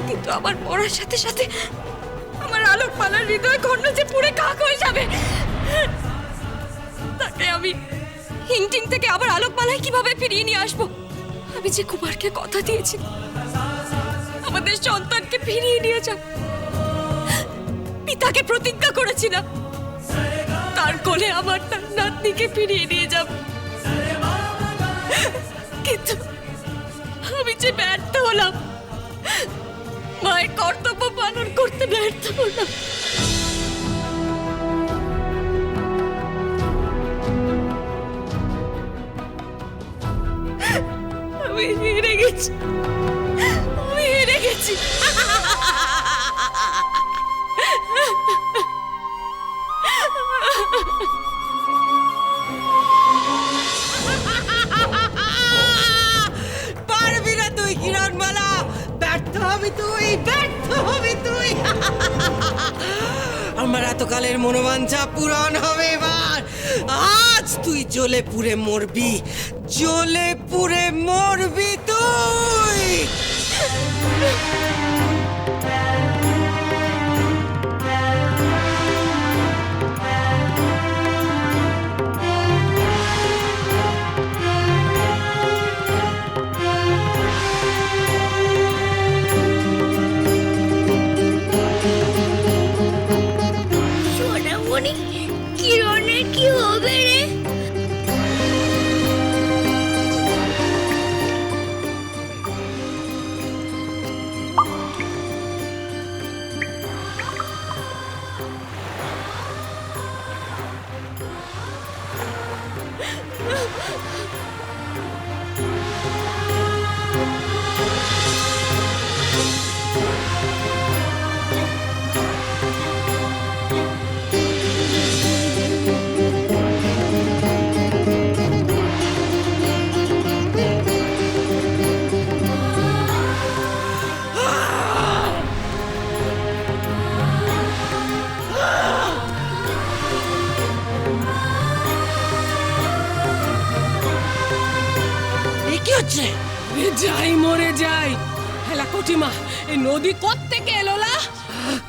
কিন্তু আমার মরার সাথে সাথে আমার আলোকমালার হৃদয় খণ্ড যে পুড়ে কাক হয়ে যাবে, তাকে আমি হিংটিং থেকে আবার আলোকমালায় কিভাবে ফিরিয়ে নিয়ে আসবো? আমি যে কুমারকে কথা দিয়েছি আমাদের সন্তানকে ফিরিয়ে নিয়ে যাব, পিতাকে প্রতিজ্ঞা করেছিলাম তার কোলে আমার নাতনিকে ফিরিয়ে নিয়ে যাব, কিন্তু আমি যে ব্যর্থ হলাম, মায়ের কর্তব্য পালন করতে ব্যর্থ হলাম। আমি হেরে গেছি, আমি হেরে গেছি। পারবি না তুই কিরণমালা, ব্যর্থ হবি তুই, ব্যর্থ হবি তুই। আমার এতকালের মনোবাঞ্ছা পূরণ হবে এবার। আজ তুই জ্বলে পুড়ে মরবি, জ্বলে পুড়ে মরবি তুই। সোনামণি, কিরণের কি হবে রে? কি হচ্ছে? যাই মরে যাই। হেলা কটিমা, এই নদী কোত্থেকে এলো লা?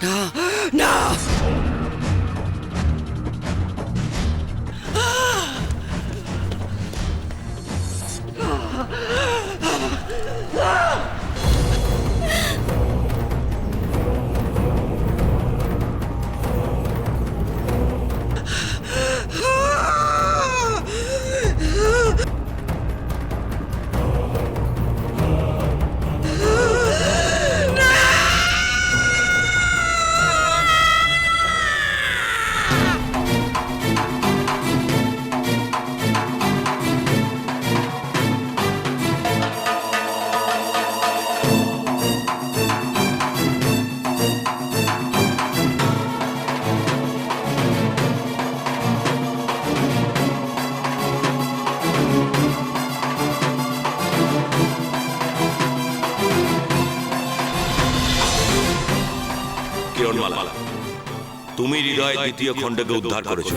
না না, কিরণমালা, তুমি হৃদয় দ্বিতীয় খণ্ডকে উদ্ধার করেছ।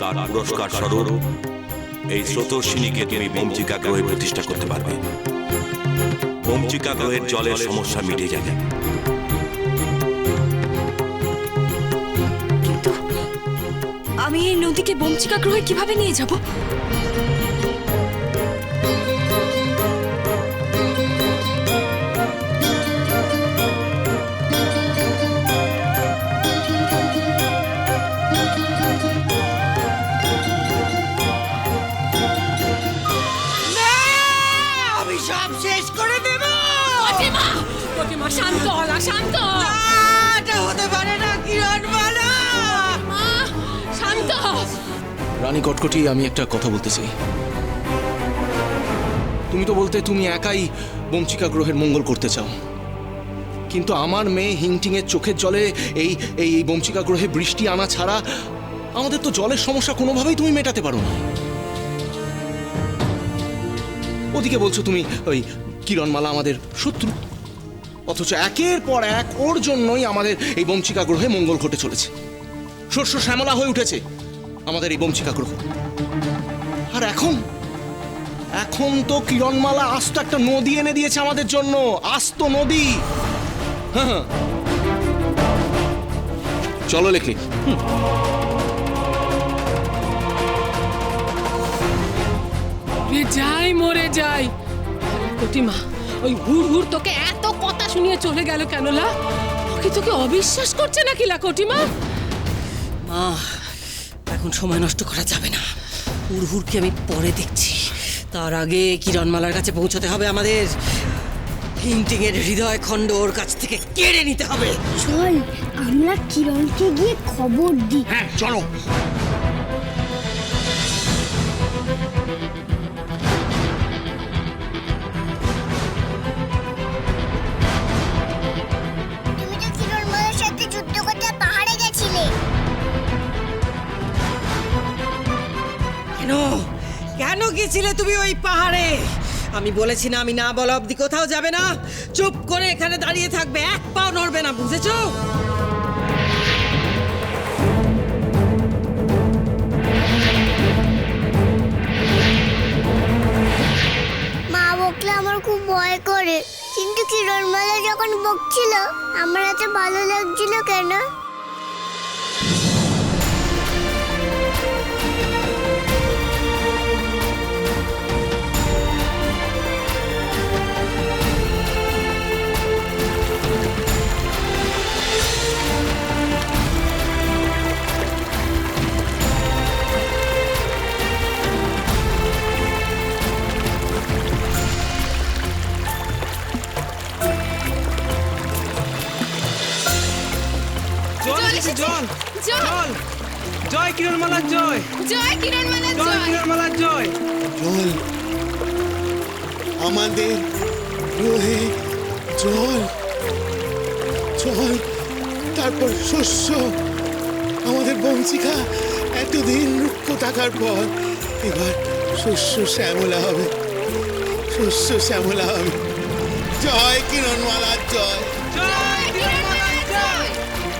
তার পুরস্কার স্বরূপ এই স্রোতস্বিনীকে তুমি বমচিকা গ্রহে প্রতিষ্ঠা করতে পারবে। বমচিকা গ্রহের জলের সমস্যা মিটে যাবে। কিন্তু আমি এই নদীকে বমচিকা গ্রহে কিভাবে নিয়ে যাব? আমি সব শেষ করে দেব। কটিমা, কটিমা শান্ত হলা, শান্ত হ। না, এটা হতে পারে না কিরণমালা। মা, শান্ত হ। রানী কটকটি, আমি একটা কথা বলতে চাই। তুমি তো বলতে তুমি একাই বমচিকা গ্রহের মঙ্গল করতে চাও, কিন্তু আমার মেয়ে হিংটিং এর চোখের জলে এই এই বমচিকা গ্রহে বৃষ্টি আনা ছাড়া আমাদের তো জলের সমস্যা কোনোভাবেই তুমি মেটাতে পারো না। ওদিকে বলছো তুমি ওই কিরণমালা আমাদের শত্রু, অথচ একের পর এক ওর জন্যই আমাদের এই বমচিকা গ্রহে মঙ্গল ঘটে চলেছে। শস্য শ্যামলা হয়ে উঠেছে আমাদের এই বমচিকা গ্রহ। আর এখন এখন তো কিরণমালা আস্ত একটা নদী এনে দিয়েছে আমাদের জন্য, আস্ত নদী। হ্যাঁ, চলো লেখি। যাই মরে যাই। কটিমা ওই হুড় হুড় তোকে এত কথা শুনিয়ে চলে গেল কেন লা? ওকে তোকে অবিশ্বাস করছে নাকি লা কটিমা? মা, এখন সময় নষ্ট করা যাবে না। হুড়হুড়কে আমি পরে দেখছি, তার আগে কিরণমালার কাছে পৌঁছতে হবে আমাদের। হিংটিং এর হৃদয় খণ্ড ওর কাছ থেকে কেড়ে নিতে হবে। চল আমরা কিরণকে গিয়ে খবর দিই। হ্যাঁ চলো। তুমি তো কিরণমালার সাথে যুদ্ধ করতে পাহাড়ে গেছিলে। কেন কেন গেছিলে তুমি ওই পাহাড়ে? আমি বলেছি না, আমি না বলা অব্দি কোথাও যাবে না। চুপ করে এখানে দাঁড়িয়ে থাকবে, এক পাও নড়বে না, বুঝেছো? মা বকলে আমার খুব ভয় করে, কিন্তু কিরণমালা যখন বকছিল আমার এত ভালো লাগছিল কেন? জল জল জয় কিরণমালার জয়, জয় কিরণমালার জয় কিরণমালার জয়। জল আমাদের গ্রহে, জল জল, তারপর শস্য। আমাদের বঞ্চিকা এতদিন রুক্ষ থাকার পর এবার শস্য শ্যামলা হবে, শস্য শ্যামলা হবে। জয় কিরণমালার জয়, জয় কিরণমালার জয়,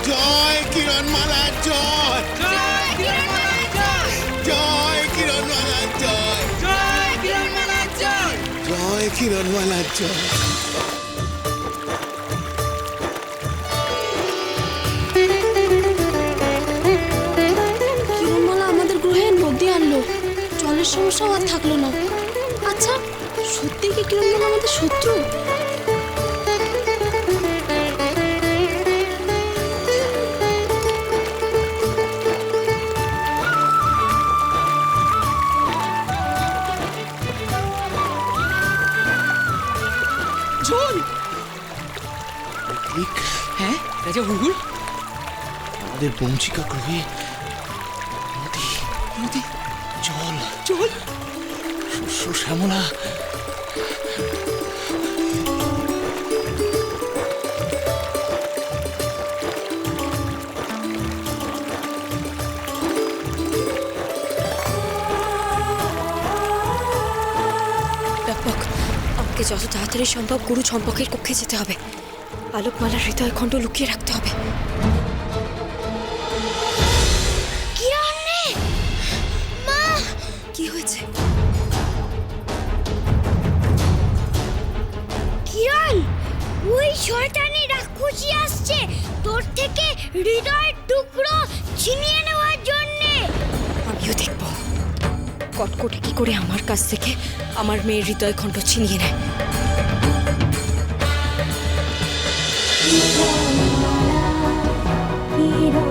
জয় কিরণমালার জয়, জয় কিরণমালার জয়, জয় কিরণমালার জয়, জয় কিরণমালার জয়। জয় কিরণমালার জয়। কিরণমালা আমাদের গ্রহে নদী আনলো, জলের সমস্যাও আর থাকলো না। আচ্ছা, সত্যি কি কিরণমালা আমাদের শত্রু? ঝোল। ঠিক, হ্যাঁ রাজা হুড়হুড়, আমাদের বঞ্চিকা গ্রহে নদী, নদী, জল, জল, শস্য শ্যামলা। ব্যাপক, আমাকে যত তাড়াতাড়ি সম্ভব গুরু চম্পকের কক্ষে যেতে হবে। আলোকমালার হৃদয় খণ্ড লুকিয়ে রাখতে হবে। কিরণ রে, মা, কি হয়েছে? কিরণ, ওই শয়তানি রাক্ষসী আসছে তোর থেকে হৃদয়ের টুকরো ছিনিয়ে নেওয়ার জন্যে। আমিও দেখব কটকটে কি করে আমার কাছ থেকে আমার মেয়ের হৃদয় খণ্ড ছিনিয়ে নেয়। কিরণ